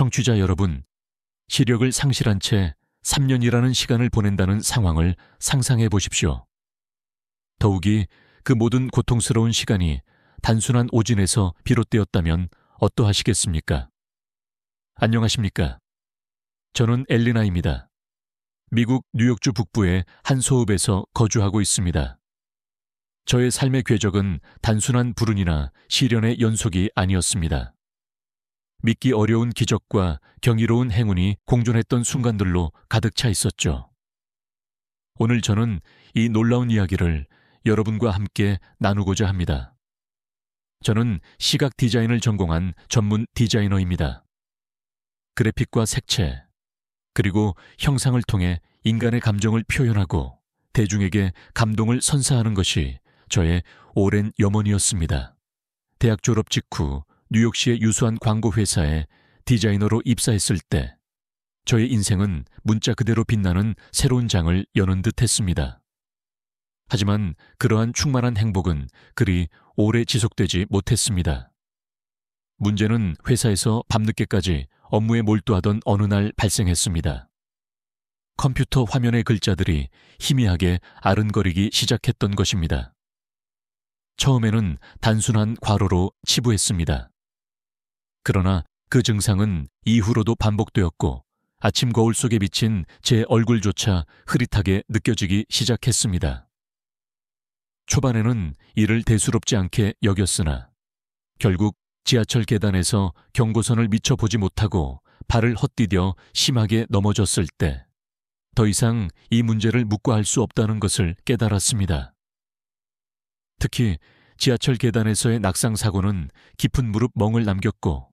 청취자 여러분, 시력을 상실한 채 3년이라는 시간을 보낸다는 상황을 상상해 보십시오. 더욱이 그 모든 고통스러운 시간이 단순한 오진에서 비롯되었다면 어떠하시겠습니까? 안녕하십니까? 저는 엘리나입니다. 미국 뉴욕주 북부의 한 소읍에서 거주하고 있습니다. 저의 삶의 궤적은 단순한 불운이나 시련의 연속이 아니었습니다. 믿기 어려운 기적과 경이로운 행운이 공존했던 순간들로 가득 차 있었죠. 오늘 저는 이 놀라운 이야기를 여러분과 함께 나누고자 합니다. 저는 시각 디자인을 전공한 전문 디자이너입니다. 그래픽과 색채, 그리고 형상을 통해 인간의 감정을 표현하고 대중에게 감동을 선사하는 것이 저의 오랜 염원이었습니다. 대학 졸업 직후 뉴욕시의 유수한 광고회사에 디자이너로 입사했을 때 저의 인생은 문자 그대로 빛나는 새로운 장을 여는 듯 했습니다. 하지만 그러한 충만한 행복은 그리 오래 지속되지 못했습니다. 문제는 회사에서 밤늦게까지 업무에 몰두하던 어느 날 발생했습니다. 컴퓨터 화면의 글자들이 희미하게 아른거리기 시작했던 것입니다. 처음에는 단순한 괄호로 치부했습니다. 그러나 그 증상은 이후로도 반복되었고 아침 거울 속에 비친 제 얼굴조차 흐릿하게 느껴지기 시작했습니다. 초반에는 이를 대수롭지 않게 여겼으나 결국 지하철 계단에서 경고선을 미처 보지 못하고 발을 헛디뎌 심하게 넘어졌을 때 더 이상 이 문제를 묵과할 수 없다는 것을 깨달았습니다. 특히 지하철 계단에서의 낙상 사고는 깊은 무릎 멍을 남겼고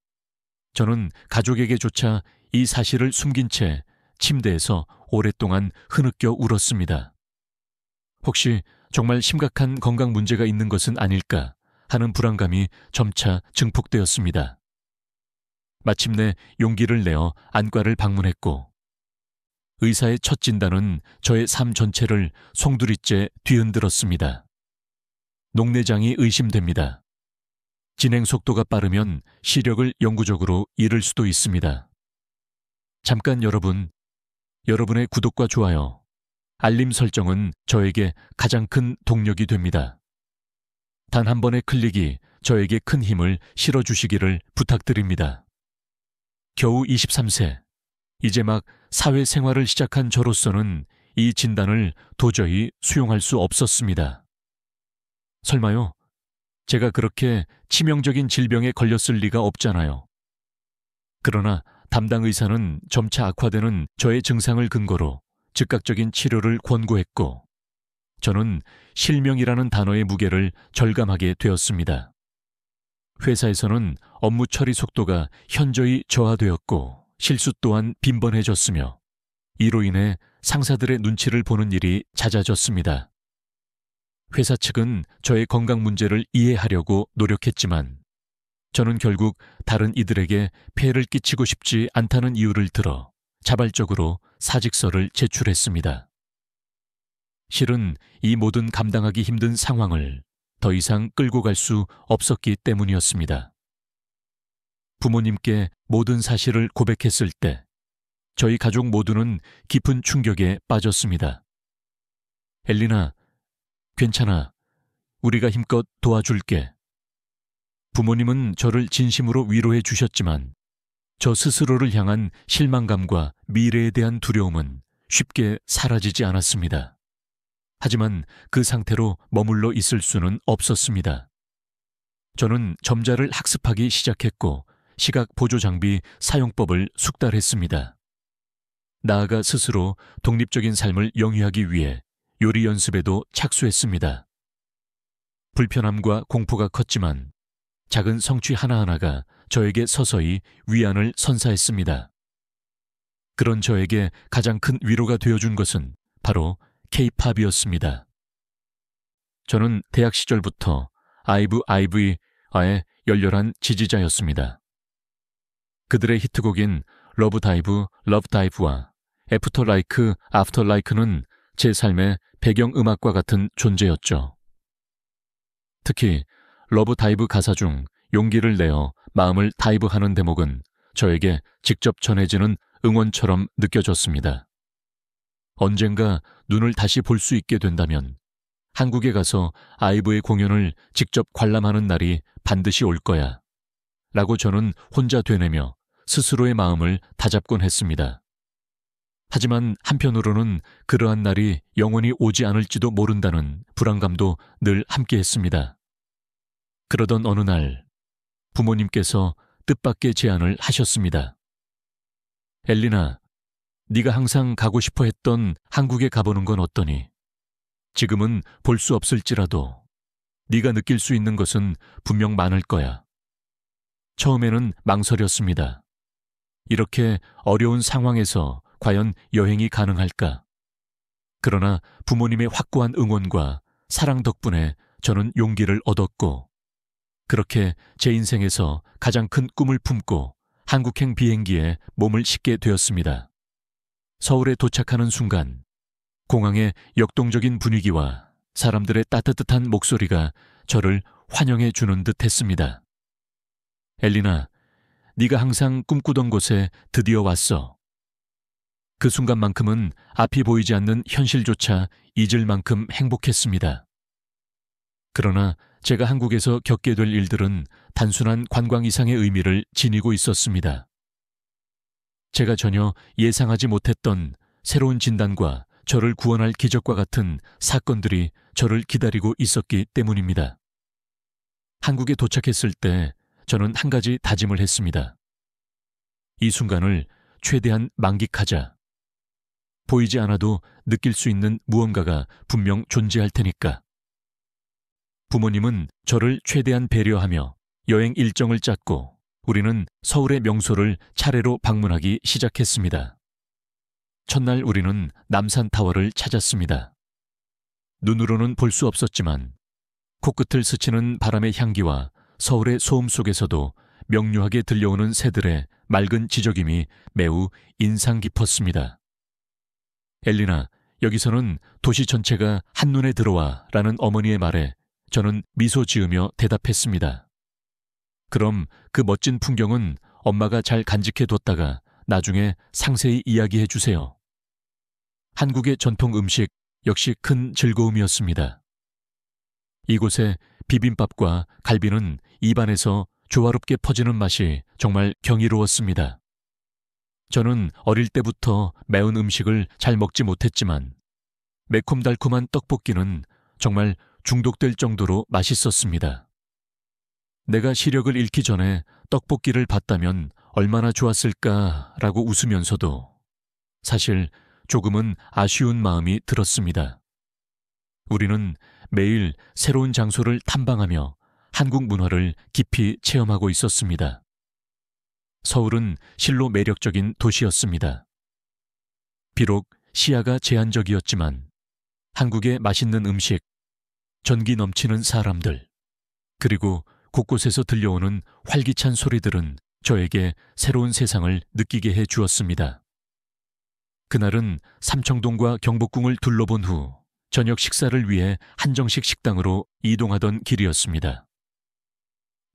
저는 가족에게조차 이 사실을 숨긴 채 침대에서 오랫동안 흐느껴 울었습니다. 혹시 정말 심각한 건강 문제가 있는 것은 아닐까 하는 불안감이 점차 증폭되었습니다. 마침내 용기를 내어 안과를 방문했고 의사의 첫 진단은 저의 삶 전체를 송두리째 뒤흔들었습니다. 녹내장이 의심됩니다. 진행 속도가 빠르면 시력을 영구적으로 잃을 수도 있습니다. 잠깐 여러분의 구독과 좋아요, 알림 설정은 저에게 가장 큰 동력이 됩니다. 단 한 번의 클릭이 저에게 큰 힘을 실어주시기를 부탁드립니다. 겨우 23세, 이제 막 사회생활을 시작한 저로서는 이 진단을 도저히 수용할 수 없었습니다. 설마요? 제가 그렇게 치명적인 질병에 걸렸을 리가 없잖아요. 그러나 담당 의사는 점차 악화되는 저의 증상을 근거로 즉각적인 치료를 권고했고 저는 실명이라는 단어의 무게를 절감하게 되었습니다. 회사에서는 업무 처리 속도가 현저히 저하되었고 실수 또한 빈번해졌으며 이로 인해 상사들의 눈치를 보는 일이 잦아졌습니다. 회사 측은 저의 건강 문제를 이해하려고 노력했지만 저는 결국 다른 이들에게 폐해를 끼치고 싶지 않다는 이유를 들어 자발적으로 사직서를 제출했습니다. 실은 이 모든 감당하기 힘든 상황을 더 이상 끌고 갈 수 없었기 때문이었습니다. 부모님께 모든 사실을 고백했을 때 저희 가족 모두는 깊은 충격에 빠졌습니다. 엘리나, 괜찮아. 우리가 힘껏 도와줄게. 부모님은 저를 진심으로 위로해 주셨지만 저 스스로를 향한 실망감과 미래에 대한 두려움은 쉽게 사라지지 않았습니다. 하지만 그 상태로 머물러 있을 수는 없었습니다. 저는 점자를 학습하기 시작했고 시각 보조 장비 사용법을 숙달했습니다. 나아가 스스로 독립적인 삶을 영위하기 위해 요리 연습에도 착수했습니다. 불편함과 공포가 컸지만 작은 성취 하나하나가 저에게 서서히 위안을 선사했습니다. 그런 저에게 가장 큰 위로가 되어준 것은 바로 K-팝이었습니다. 저는 대학 시절부터 아이브의 열렬한 지지자였습니다. 그들의 히트곡인 러브 다이브와 애프터 라이크는 제 삶의 배경음악과 같은 존재였죠. 특히 러브 다이브 가사 중 용기를 내어 마음을 다이브하는 대목은 저에게 직접 전해지는 응원처럼 느껴졌습니다. 언젠가 눈을 다시 볼 수 있게 된다면 한국에 가서 아이브의 공연을 직접 관람하는 날이 반드시 올 거야. 라고 저는 혼자 되뇌며 스스로의 마음을 다잡곤 했습니다. 하지만 한편으로는 그러한 날이 영원히 오지 않을지도 모른다는 불안감도 늘 함께했습니다. 그러던 어느 날 부모님께서 뜻밖의 제안을 하셨습니다. 엘리나, 네가 항상 가고 싶어 했던 한국에 가보는 건 어떠니? 지금은 볼 수 없을지라도 네가 느낄 수 있는 것은 분명 많을 거야. 처음에는 망설였습니다. 이렇게 어려운 상황에서 과연 여행이 가능할까? 그러나 부모님의 확고한 응원과 사랑 덕분에 저는 용기를 얻었고, 그렇게 제 인생에서 가장 큰 꿈을 품고 한국행 비행기에 몸을 싣게 되었습니다. 서울에 도착하는 순간 공항의 역동적인 분위기와 사람들의 따뜻한 목소리가 저를 환영해 주는 듯 했습니다. 엘리나, 네가 항상 꿈꾸던 곳에 드디어 왔어. 그 순간만큼은 앞이 보이지 않는 현실조차 잊을 만큼 행복했습니다. 그러나 제가 한국에서 겪게 될 일들은 단순한 관광 이상의 의미를 지니고 있었습니다. 제가 전혀 예상하지 못했던 새로운 진단과 저를 구원할 기적과 같은 사건들이 저를 기다리고 있었기 때문입니다. 한국에 도착했을 때 저는 한 가지 다짐을 했습니다. 이 순간을 최대한 만끽하자. 보이지 않아도 느낄 수 있는 무언가가 분명 존재할 테니까. 부모님은 저를 최대한 배려하며 여행 일정을 짰고 우리는 서울의 명소를 차례로 방문하기 시작했습니다. 첫날 우리는 남산타워를 찾았습니다. 눈으로는 볼 수 없었지만 코끝을 스치는 바람의 향기와 서울의 소음 속에서도 명료하게 들려오는 새들의 맑은 지저김이 매우 인상 깊었습니다. 엘리나, 여기서는 도시 전체가 한눈에 들어와 라는 어머니의 말에 저는 미소 지으며 대답했습니다. 그럼 그 멋진 풍경은 엄마가 잘 간직해 뒀다가 나중에 상세히 이야기해 주세요. 한국의 전통 음식 역시 큰 즐거움이었습니다. 이곳의 비빔밥과 갈비는 입안에서 조화롭게 퍼지는 맛이 정말 경이로웠습니다. 저는 어릴 때부터 매운 음식을 잘 먹지 못했지만 매콤달콤한 떡볶이는 정말 중독될 정도로 맛있었습니다. 내가 시력을 잃기 전에 떡볶이를 봤다면 얼마나 좋았을까라고 웃으면서도 사실 조금은 아쉬운 마음이 들었습니다. 우리는 매일 새로운 장소를 탐방하며 한국 문화를 깊이 체험하고 있었습니다. 서울은 실로 매력적인 도시였습니다. 비록 시야가 제한적이었지만 한국의 맛있는 음식, 전기 넘치는 사람들, 그리고 곳곳에서 들려오는 활기찬 소리들은 저에게 새로운 세상을 느끼게 해 주었습니다. 그날은 삼청동과 경복궁을 둘러본 후 저녁 식사를 위해 한정식 식당으로 이동하던 길이었습니다.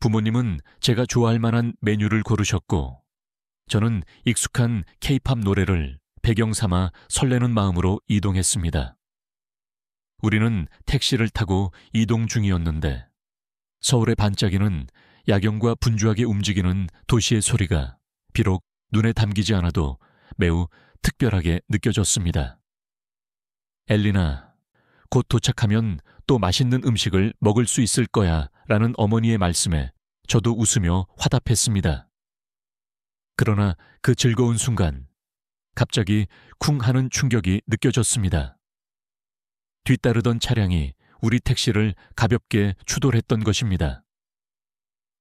부모님은 제가 좋아할 만한 메뉴를 고르셨고 저는 익숙한 K-팝 노래를 배경 삼아 설레는 마음으로 이동했습니다. 우리는 택시를 타고 이동 중이었는데 서울의 반짝이는 야경과 분주하게 움직이는 도시의 소리가 비록 눈에 담기지 않아도 매우 특별하게 느껴졌습니다. 엘리나, 곧 도착하면 또 맛있는 음식을 먹을 수 있을 거야 라는 어머니의 말씀에 저도 웃으며 화답했습니다. 그러나 그 즐거운 순간 갑자기 쿵 하는 충격이 느껴졌습니다. 뒤따르던 차량이 우리 택시를 가볍게 추돌했던 것입니다.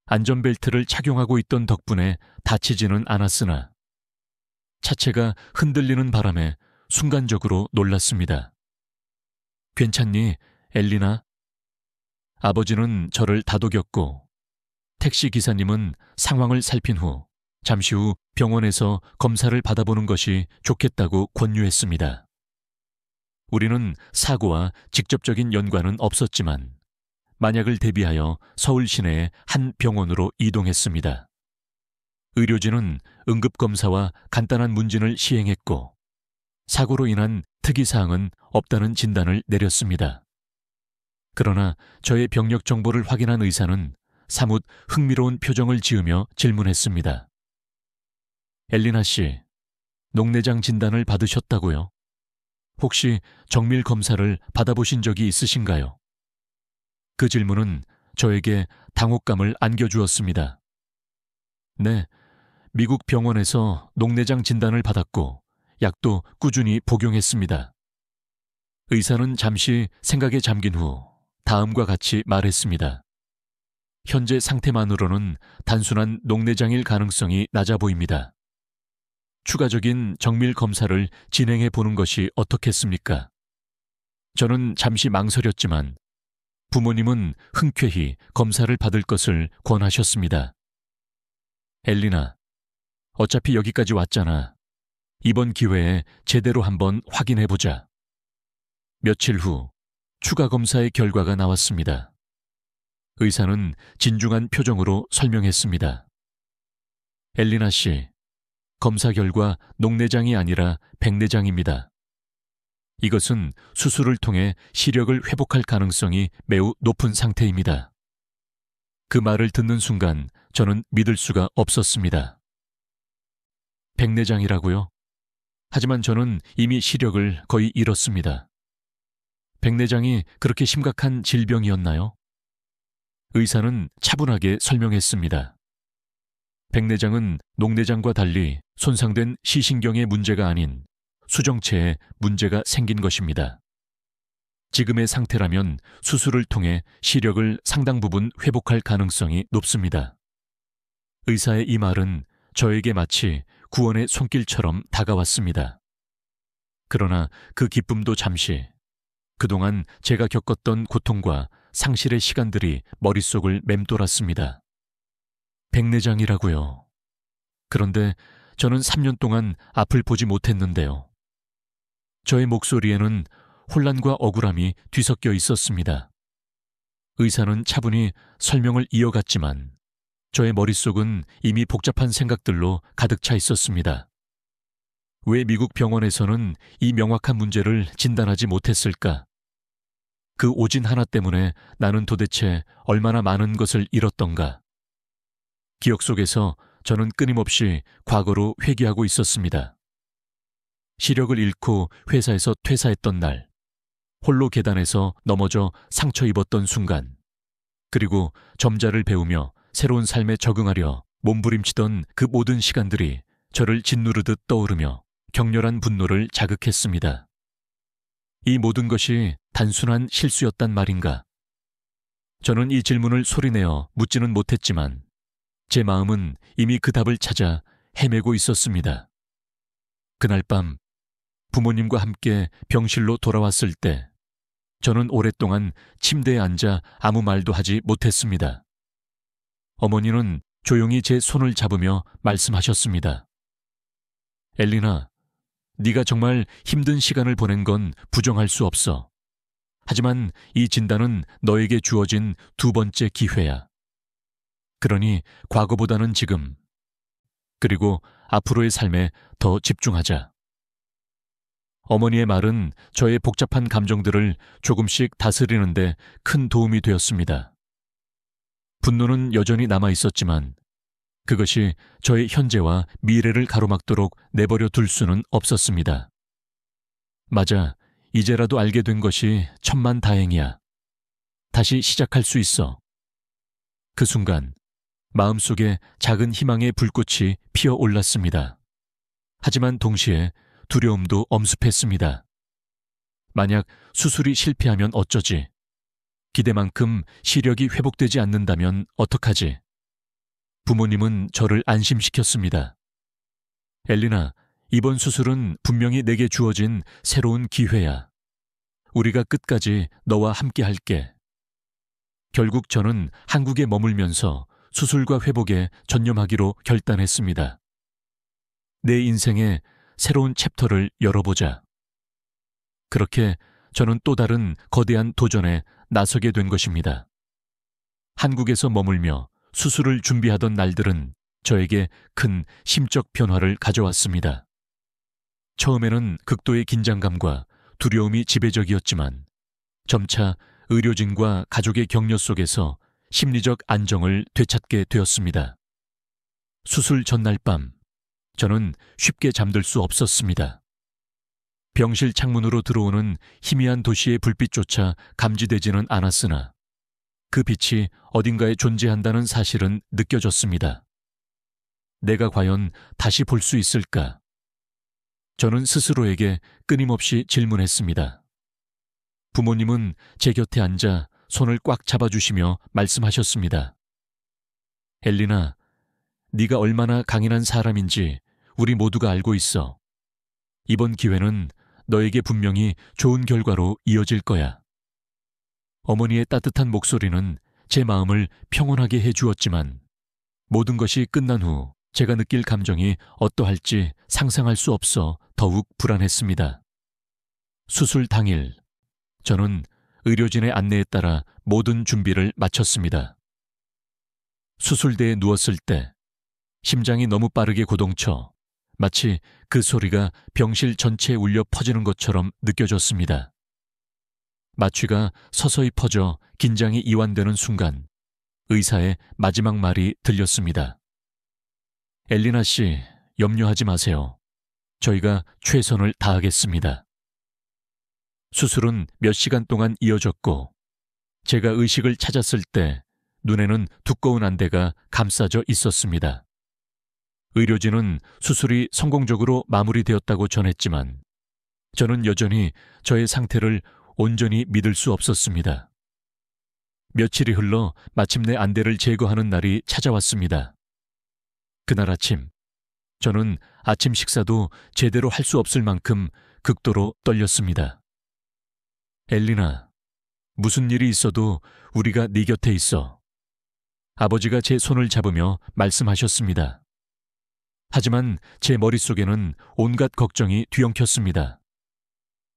안전벨트를 착용하고 있던 덕분에 다치지는 않았으나 차체가 흔들리는 바람에 순간적으로 놀랐습니다. 괜찮니, 엘리나? 아버지는 저를 다독였고 택시 기사님은 상황을 살핀 후 잠시 후 병원에서 검사를 받아보는 것이 좋겠다고 권유했습니다. 우리는 사고와 직접적인 연관은 없었지만 만약을 대비하여 서울 시내의 한 병원으로 이동했습니다. 의료진은 응급검사와 간단한 문진을 시행했고 사고로 인한 특이사항은 없다는 진단을 내렸습니다. 그러나 저의 병력 정보를 확인한 의사는 사뭇 흥미로운 표정을 지으며 질문했습니다. 엘리나 씨, 녹내장 진단을 받으셨다고요? 혹시 정밀 검사를 받아보신 적이 있으신가요? 그 질문은 저에게 당혹감을 안겨주었습니다. 네, 미국 병원에서 녹내장 진단을 받았고 약도 꾸준히 복용했습니다. 의사는 잠시 생각에 잠긴 후 다음과 같이 말했습니다. 현재 상태만으로는 단순한 녹내장일 가능성이 낮아 보입니다. 추가적인 정밀 검사를 진행해 보는 것이 어떻겠습니까? 저는 잠시 망설였지만 부모님은 흔쾌히 검사를 받을 것을 권하셨습니다. 엘리나, 어차피 여기까지 왔잖아. 이번 기회에 제대로 한번 확인해보자. 며칠 후 추가 검사의 결과가 나왔습니다. 의사는 진중한 표정으로 설명했습니다. 엘리나 씨, 검사 결과 녹내장이 아니라 백내장입니다. 이것은 수술을 통해 시력을 회복할 가능성이 매우 높은 상태입니다. 그 말을 듣는 순간 저는 믿을 수가 없었습니다. 백내장이라고요? 하지만 저는 이미 시력을 거의 잃었습니다. 백내장이 그렇게 심각한 질병이었나요? 의사는 차분하게 설명했습니다. 백내장은 녹내장과 달리 손상된 시신경의 문제가 아닌 수정체에 문제가 생긴 것입니다. 지금의 상태라면 수술을 통해 시력을 상당 부분 회복할 가능성이 높습니다. 의사의 이 말은 저에게 마치 구원의 손길처럼 다가왔습니다. 그러나 그 기쁨도 잠시, 그동안 제가 겪었던 고통과 상실의 시간들이 머릿속을 맴돌았습니다. 백내장이라고요. 그런데 저는 3년 동안 앞을 보지 못했는데요. 저의 목소리에는 혼란과 억울함이 뒤섞여 있었습니다. 의사는 차분히 설명을 이어갔지만 저의 머릿속은 이미 복잡한 생각들로 가득 차 있었습니다. 왜 미국 병원에서는 이 명확한 문제를 진단하지 못했을까? 그 오진 하나 때문에 나는 도대체 얼마나 많은 것을 잃었던가? 기억 속에서 저는 끊임없이 과거로 회귀하고 있었습니다. 시력을 잃고 회사에서 퇴사했던 날, 홀로 계단에서 넘어져 상처 입었던 순간, 그리고 점자를 배우며 새로운 삶에 적응하려 몸부림치던 그 모든 시간들이 저를 짓누르듯 떠오르며 격렬한 분노를 자극했습니다. 이 모든 것이 단순한 실수였단 말인가? 저는 이 질문을 소리내어 묻지는 못했지만 제 마음은 이미 그 답을 찾아 헤매고 있었습니다. 그날 밤 부모님과 함께 병실로 돌아왔을 때 저는 오랫동안 침대에 앉아 아무 말도 하지 못했습니다. 어머니는 조용히 제 손을 잡으며 말씀하셨습니다. 엘리나, 네가 정말 힘든 시간을 보낸 건 부정할 수 없어. 하지만 이 진단은 너에게 주어진 두 번째 기회야. 그러니 과거보다는 지금, 그리고 앞으로의 삶에 더 집중하자. 어머니의 말은 저의 복잡한 감정들을 조금씩 다스리는데 큰 도움이 되었습니다. 분노는 여전히 남아 있었지만 그것이 저의 현재와 미래를 가로막도록 내버려 둘 수는 없었습니다. 맞아, 이제라도 알게 된 것이 천만다행이야. 다시 시작할 수 있어. 그 순간 마음속에 작은 희망의 불꽃이 피어올랐습니다. 하지만 동시에 두려움도 엄습했습니다. 만약 수술이 실패하면 어쩌지? 기대만큼 시력이 회복되지 않는다면 어떡하지? 부모님은 저를 안심시켰습니다. 엘리나, 이번 수술은 분명히 내게 주어진 새로운 기회야. 우리가 끝까지 너와 함께 할게. 결국 저는 한국에 머물면서 수술과 회복에 전념하기로 결단했습니다. 내 인생의 새로운 챕터를 열어보자. 그렇게 저는 또 다른 거대한 도전에 나서게 된 것입니다. 한국에서 머물며 수술을 준비하던 날들은 저에게 큰 심적 변화를 가져왔습니다. 처음에는 극도의 긴장감과 두려움이 지배적이었지만 점차 의료진과 가족의 격려 속에서 심리적 안정을 되찾게 되었습니다. 수술 전날 밤, 저는 쉽게 잠들 수 없었습니다. 병실 창문으로 들어오는 희미한 도시의 불빛조차 감지되지는 않았으나 그 빛이 어딘가에 존재한다는 사실은 느껴졌습니다. 내가 과연 다시 볼 수 있을까? 저는 스스로에게 끊임없이 질문했습니다. 부모님은 제 곁에 앉아 손을 꽉 잡아주시며 말씀하셨습니다. 엘리나, 네가 얼마나 강인한 사람인지 우리 모두가 알고 있어. 이번 기회는 너에게 분명히 좋은 결과로 이어질 거야. 어머니의 따뜻한 목소리는 제 마음을 평온하게 해주었지만 모든 것이 끝난 후 제가 느낄 감정이 어떠할지 상상할 수 없어 더욱 불안했습니다. 수술 당일, 저는 의료진의 안내에 따라 모든 준비를 마쳤습니다. 수술대에 누웠을 때 심장이 너무 빠르게 고동쳐 마치 그 소리가 병실 전체에 울려 퍼지는 것처럼 느껴졌습니다. 마취가 서서히 퍼져 긴장이 이완되는 순간 의사의 마지막 말이 들렸습니다. 엘리나 씨, 염려하지 마세요. 저희가 최선을 다하겠습니다. 수술은 몇 시간 동안 이어졌고 제가 의식을 찾았을 때 눈에는 두꺼운 안대가 감싸져 있었습니다. 의료진은 수술이 성공적으로 마무리되었다고 전했지만 저는 여전히 저의 상태를 온전히 믿을 수 없었습니다. 며칠이 흘러 마침내 안대를 제거하는 날이 찾아왔습니다. 그날 아침, 저는 아침 식사도 제대로 할 수 없을 만큼 극도로 떨렸습니다. 엘리나, 무슨 일이 있어도 우리가 네 곁에 있어. 아버지가 제 손을 잡으며 말씀하셨습니다. 하지만 제 머릿속에는 온갖 걱정이 뒤엉켰습니다.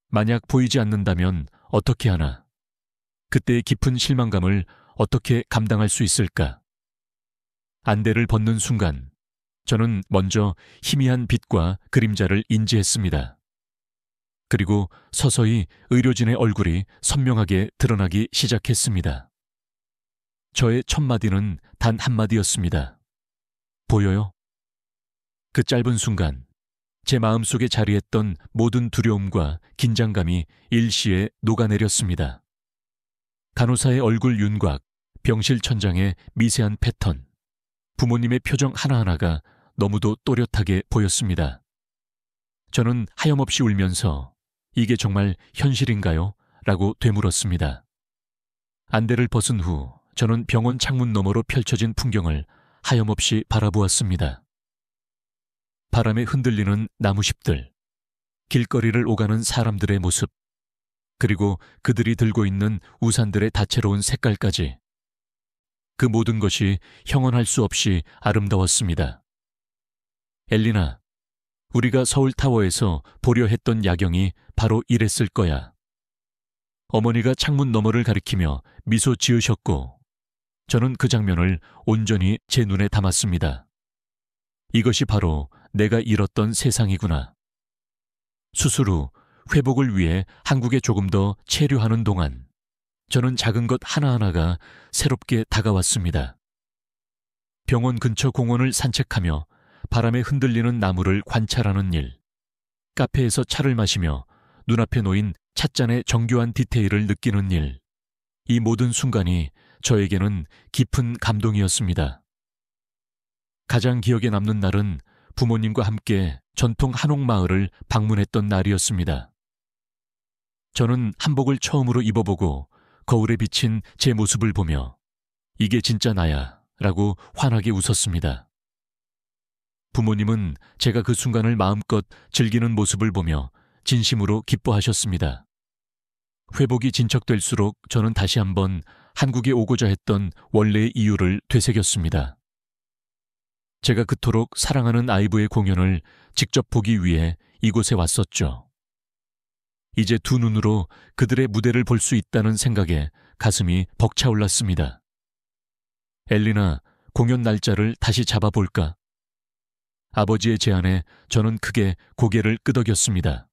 만약 보이지 않는다면 어떻게 하나? 그때의 깊은 실망감을 어떻게 감당할 수 있을까? 안대를 벗는 순간 저는 먼저 희미한 빛과 그림자를 인지했습니다. 그리고 서서히 의료진의 얼굴이 선명하게 드러나기 시작했습니다. 저의 첫 마디는 단 한마디였습니다. 보여요? 그 짧은 순간 제 마음속에 자리했던 모든 두려움과 긴장감이 일시에 녹아내렸습니다. 간호사의 얼굴 윤곽, 병실 천장의 미세한 패턴, 부모님의 표정 하나하나가 너무도 또렷하게 보였습니다. 저는 하염없이 울면서 이게 정말 현실인가요? 라고 되물었습니다. 안대를 벗은 후 저는 병원 창문 너머로 펼쳐진 풍경을 하염없이 바라보았습니다. 바람에 흔들리는 나무잎들, 길거리를 오가는 사람들의 모습, 그리고 그들이 들고 있는 우산들의 다채로운 색깔까지. 그 모든 것이 형언할 수 없이 아름다웠습니다. 엘리나, 우리가 서울타워에서 보려 했던 야경이 바로 이랬을 거야. 어머니가 창문 너머를 가리키며 미소 지으셨고 저는 그 장면을 온전히 제 눈에 담았습니다. 이것이 바로 내가 잃었던 세상이구나. 수술 후 회복을 위해 한국에 조금 더 체류하는 동안 저는 작은 것 하나하나가 새롭게 다가왔습니다. 병원 근처 공원을 산책하며 바람에 흔들리는 나무를 관찰하는 일, 카페에서 차를 마시며 눈앞에 놓인 찻잔의 정교한 디테일을 느끼는 일, 이 모든 순간이 저에게는 깊은 감동이었습니다. 가장 기억에 남는 날은 부모님과 함께 전통 한옥마을을 방문했던 날이었습니다. 저는 한복을 처음으로 입어보고 거울에 비친 제 모습을 보며 이게 진짜 나야 라고 환하게 웃었습니다. 부모님은 제가 그 순간을 마음껏 즐기는 모습을 보며 진심으로 기뻐하셨습니다. 회복이 진척될수록 저는 다시 한번 한국에 오고자 했던 원래의 이유를 되새겼습니다. 제가 그토록 사랑하는 아이브의 공연을 직접 보기 위해 이곳에 왔었죠. 이제 두 눈으로 그들의 무대를 볼 수 있다는 생각에 가슴이 벅차올랐습니다. 엘리나, 공연 날짜를 다시 잡아볼까? 아버지의 제안에 저는 크게 고개를 끄덕였습니다.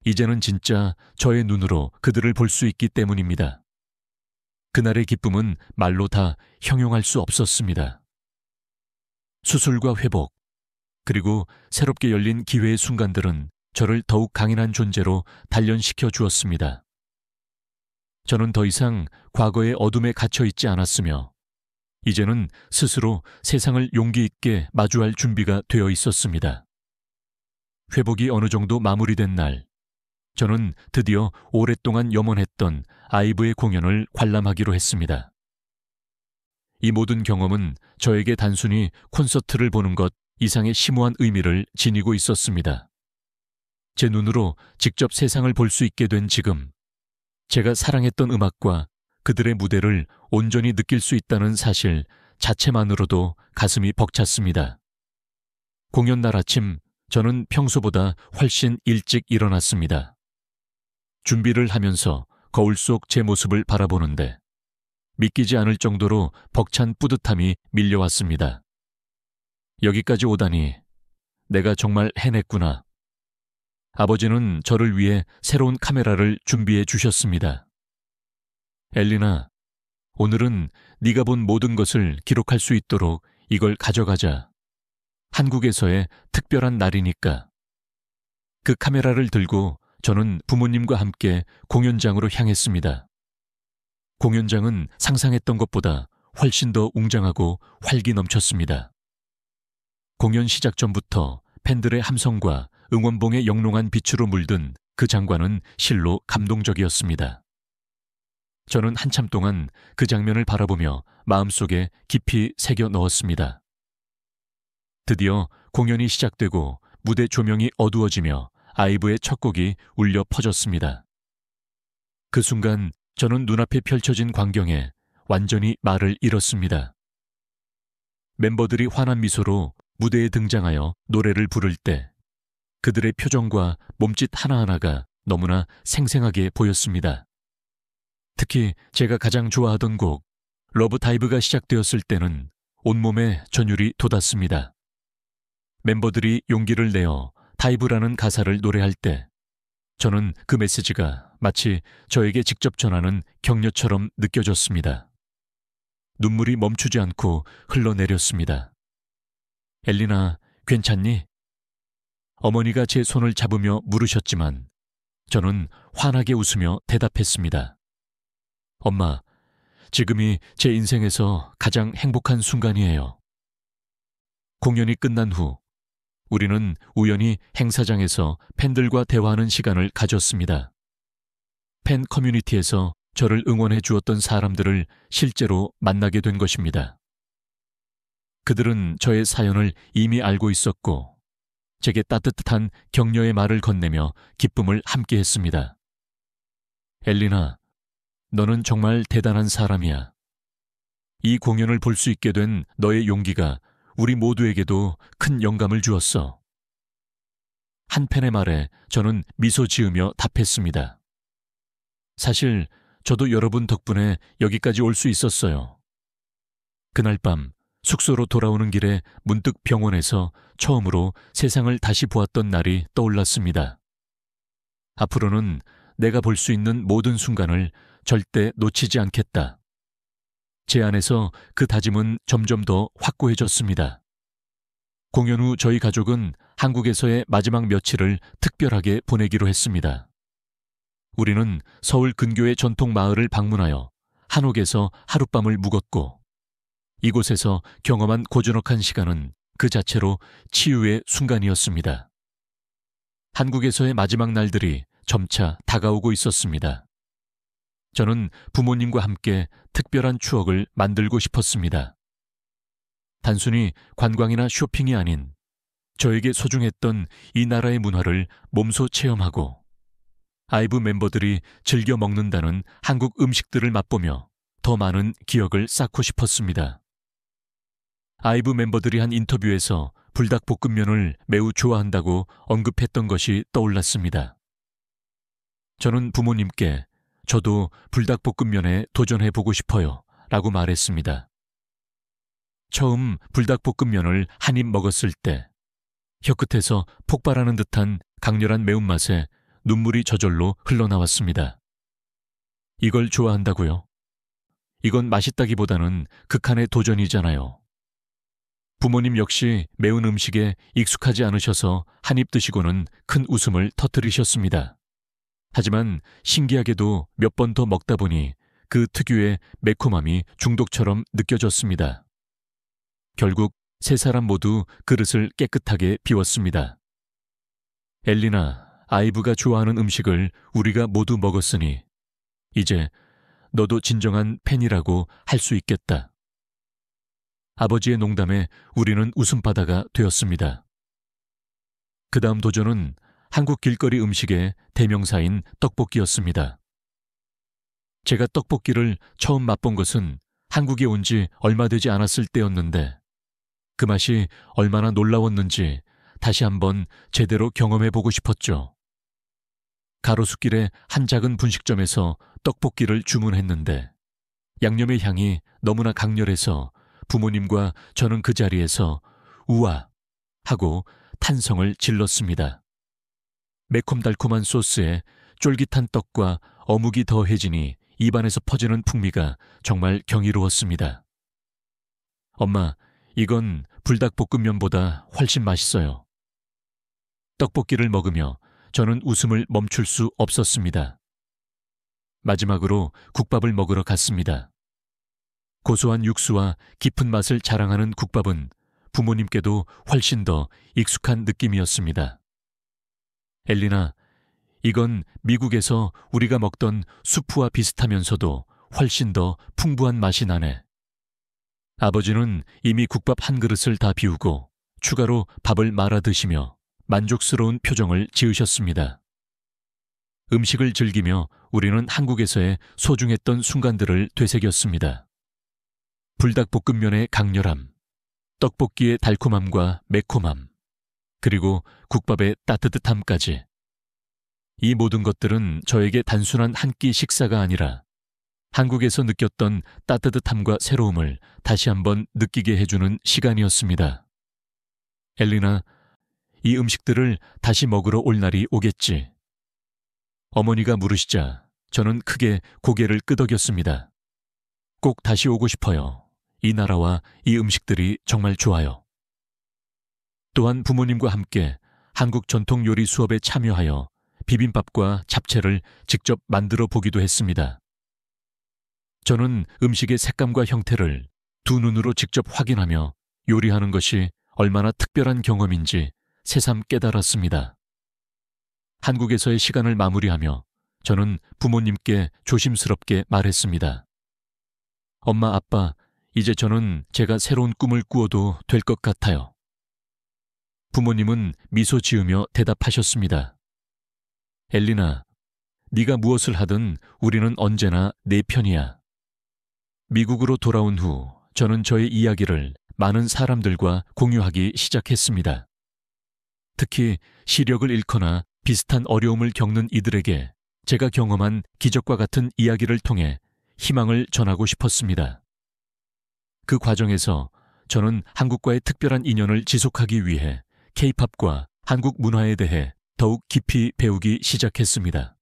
이제는 진짜 저의 눈으로 그들을 볼 수 있기 때문입니다. 그날의 기쁨은 말로 다 형용할 수 없었습니다. 수술과 회복, 그리고 새롭게 열린 기회의 순간들은 저를 더욱 강인한 존재로 단련시켜 주었습니다. 저는 더 이상 과거의 어둠에 갇혀 있지 않았으며, 이제는 스스로 세상을 용기 있게 마주할 준비가 되어 있었습니다. 회복이 어느 정도 마무리된 날, 저는 드디어 오랫동안 염원했던 아이브의 공연을 관람하기로 했습니다. 이 모든 경험은 저에게 단순히 콘서트를 보는 것 이상의 심오한 의미를 지니고 있었습니다. 제 눈으로 직접 세상을 볼 수 있게 된 지금, 제가 사랑했던 음악과 그들의 무대를 온전히 느낄 수 있다는 사실 자체만으로도 가슴이 벅찼습니다. 공연 날 아침, 저는 평소보다 훨씬 일찍 일어났습니다. 준비를 하면서 거울 속 제 모습을 바라보는데 믿기지 않을 정도로 벅찬 뿌듯함이 밀려왔습니다. 여기까지 오다니 내가 정말 해냈구나. 아버지는 저를 위해 새로운 카메라를 준비해 주셨습니다. 엘리나, 오늘은 네가 본 모든 것을 기록할 수 있도록 이걸 가져가자. 한국에서의 특별한 날이니까. 그 카메라를 들고 저는 부모님과 함께 공연장으로 향했습니다. 공연장은 상상했던 것보다 훨씬 더 웅장하고 활기 넘쳤습니다. 공연 시작 전부터 팬들의 함성과 응원봉의 영롱한 빛으로 물든 그 장관은 실로 감동적이었습니다. 저는 한참 동안 그 장면을 바라보며 마음속에 깊이 새겨 넣었습니다. 드디어 공연이 시작되고 무대 조명이 어두워지며 아이브의 첫 곡이 울려 퍼졌습니다. 그 순간 저는 눈앞에 펼쳐진 광경에 완전히 말을 잃었습니다. 멤버들이 환한 미소로 무대에 등장하여 노래를 부를 때 그들의 표정과 몸짓 하나하나가 너무나 생생하게 보였습니다. 특히 제가 가장 좋아하던 곡 러브 다이브가 시작되었을 때는 온몸에 전율이 돋았습니다. 멤버들이 용기를 내어 다이브라는 가사를 노래할 때 저는 그 메시지가 마치 저에게 직접 전하는 격려처럼 느껴졌습니다. 눈물이 멈추지 않고 흘러내렸습니다. 엘리나, 괜찮니? 어머니가 제 손을 잡으며 물으셨지만 저는 환하게 웃으며 대답했습니다. 엄마, 지금이 제 인생에서 가장 행복한 순간이에요. 공연이 끝난 후 우리는 우연히 행사장에서 팬들과 대화하는 시간을 가졌습니다. 팬 커뮤니티에서 저를 응원해 주었던 사람들을 실제로 만나게 된 것입니다. 그들은 저의 사연을 이미 알고 있었고 제게 따뜻한 격려의 말을 건네며 기쁨을 함께 했습니다. 엘리나, 너는 정말 대단한 사람이야. 이 공연을 볼 수 있게 된 너의 용기가 우리 모두에게도 큰 영감을 주었어. 한 팬의 말에 저는 미소 지으며 답했습니다. 사실 저도 여러분 덕분에 여기까지 올 수 있었어요. 그날 밤 숙소로 돌아오는 길에 문득 병원에서 처음으로 세상을 다시 보았던 날이 떠올랐습니다. 앞으로는 내가 볼 수 있는 모든 순간을 절대 놓치지 않겠다. 제 안에서 그 다짐은 점점 더 확고해졌습니다. 공연 후 저희 가족은 한국에서의 마지막 며칠을 특별하게 보내기로 했습니다. 우리는 서울 근교의 전통 마을을 방문하여 한옥에서 하룻밤을 묵었고 이곳에서 경험한 고즈넉한 시간은 그 자체로 치유의 순간이었습니다. 한국에서의 마지막 날들이 점차 다가오고 있었습니다. 저는 부모님과 함께 특별한 추억을 만들고 싶었습니다. 단순히 관광이나 쇼핑이 아닌 저에게 소중했던 이 나라의 문화를 몸소 체험하고 아이브 멤버들이 즐겨 먹는다는 한국 음식들을 맛보며 더 많은 기억을 쌓고 싶었습니다. 아이브 멤버들이 한 인터뷰에서 불닭볶음면을 매우 좋아한다고 언급했던 것이 떠올랐습니다. 저는 부모님께 저도 불닭볶음면에 도전해보고 싶어요 라고 말했습니다. 처음 불닭볶음면을 한 입 먹었을 때 혀끝에서 폭발하는 듯한 강렬한 매운맛에 눈물이 저절로 흘러나왔습니다. 이걸 좋아한다고요? 이건 맛있다기보다는 극한의 도전이잖아요. 부모님 역시 매운 음식에 익숙하지 않으셔서 한 입 드시고는 큰 웃음을 터뜨리셨습니다. 하지만 신기하게도 몇 번 더 먹다 보니 그 특유의 매콤함이 중독처럼 느껴졌습니다. 결국 세 사람 모두 그릇을 깨끗하게 비웠습니다. 엘리나, 아이브가 좋아하는 음식을 우리가 모두 먹었으니 이제 너도 진정한 팬이라고 할 수 있겠다. 아버지의 농담에 우리는 웃음바다가 되었습니다. 그 다음 도전은 한국 길거리 음식의 대명사인 떡볶이였습니다. 제가 떡볶이를 처음 맛본 것은 한국에 온 지 얼마 되지 않았을 때였는데 그 맛이 얼마나 놀라웠는지 다시 한번 제대로 경험해보고 싶었죠. 가로수길의 한 작은 분식점에서 떡볶이를 주문했는데 양념의 향이 너무나 강렬해서 부모님과 저는 그 자리에서 우와 하고 탄성을 질렀습니다. 매콤달콤한 소스에 쫄깃한 떡과 어묵이 더해지니 입안에서 퍼지는 풍미가 정말 경이로웠습니다. 엄마, 이건 불닭볶음면보다 훨씬 맛있어요. 떡볶이를 먹으며 저는 웃음을 멈출 수 없었습니다. 마지막으로 국밥을 먹으러 갔습니다. 고소한 육수와 깊은 맛을 자랑하는 국밥은 부모님께도 훨씬 더 익숙한 느낌이었습니다. 엘리나, 이건 미국에서 우리가 먹던 수프와 비슷하면서도 훨씬 더 풍부한 맛이 나네. 아버지는 이미 국밥 한 그릇을 다 비우고 추가로 밥을 말아 드시며 만족스러운 표정을 지으셨습니다. 음식을 즐기며 우리는 한국에서의 소중했던 순간들을 되새겼습니다. 불닭볶음면의 강렬함, 떡볶이의 달콤함과 매콤함, 그리고 국밥의 따뜻함까지. 이 모든 것들은 저에게 단순한 한 끼 식사가 아니라 한국에서 느꼈던 따뜻함과 새로움을 다시 한번 느끼게 해주는 시간이었습니다. 엘리나, 이 음식들을 다시 먹으러 올 날이 오겠지. 어머니가 물으시자 저는 크게 고개를 끄덕였습니다. 꼭 다시 오고 싶어요. 이 나라와 이 음식들이 정말 좋아요. 또한 부모님과 함께 한국 전통 요리 수업에 참여하여 비빔밥과 잡채를 직접 만들어 보기도 했습니다. 저는 음식의 색감과 형태를 두 눈으로 직접 확인하며 요리하는 것이 얼마나 특별한 경험인지 새삼 깨달았습니다. 한국에서의 시간을 마무리하며 저는 부모님께 조심스럽게 말했습니다. 엄마, 아빠, 이제 저는 제가 새로운 꿈을 꾸어도 될 것 같아요. 부모님은 미소 지으며 대답하셨습니다. 엘리나, 네가 무엇을 하든 우리는 언제나 네 편이야. 미국으로 돌아온 후 저는 저의 이야기를 많은 사람들과 공유하기 시작했습니다. 특히 시력을 잃거나 비슷한 어려움을 겪는 이들에게 제가 경험한 기적과 같은 이야기를 통해 희망을 전하고 싶었습니다. 그 과정에서 저는 한국과의 특별한 인연을 지속하기 위해 K-팝과 한국 문화에 대해 더욱 깊이 배우기 시작했습니다.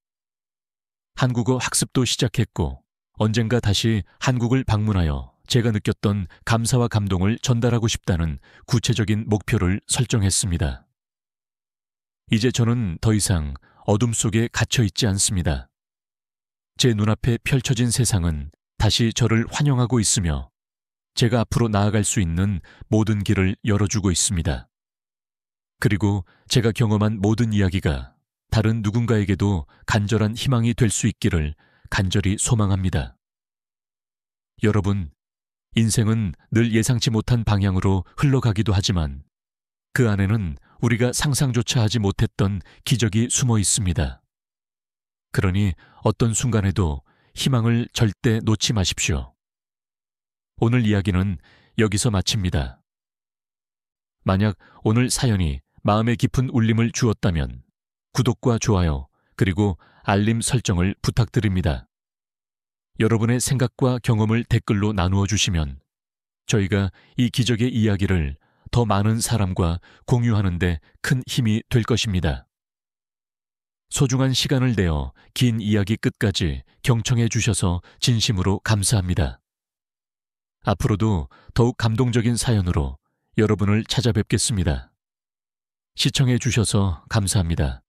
한국어 학습도 시작했고 언젠가 다시 한국을 방문하여 제가 느꼈던 감사와 감동을 전달하고 싶다는 구체적인 목표를 설정했습니다. 이제 저는 더 이상 어둠 속에 갇혀 있지 않습니다. 제 눈앞에 펼쳐진 세상은 다시 저를 환영하고 있으며 제가 앞으로 나아갈 수 있는 모든 길을 열어주고 있습니다. 그리고 제가 경험한 모든 이야기가 다른 누군가에게도 간절한 희망이 될 수 있기를 간절히 소망합니다. 여러분, 인생은 늘 예상치 못한 방향으로 흘러가기도 하지만 그 안에는 우리가 상상조차 하지 못했던 기적이 숨어 있습니다. 그러니 어떤 순간에도 희망을 절대 놓지 마십시오. 오늘 이야기는 여기서 마칩니다. 만약 오늘 사연이 마음에 깊은 울림을 주었다면 구독과 좋아요 그리고 알림 설정을 부탁드립니다. 여러분의 생각과 경험을 댓글로 나누어 주시면 저희가 이 기적의 이야기를 더 많은 사람과 공유하는 데 큰 힘이 될 것입니다. 소중한 시간을 내어 긴 이야기 끝까지 경청해 주셔서 진심으로 감사합니다. 앞으로도 더욱 감동적인 사연으로 여러분을 찾아뵙겠습니다. 시청해 주셔서 감사합니다.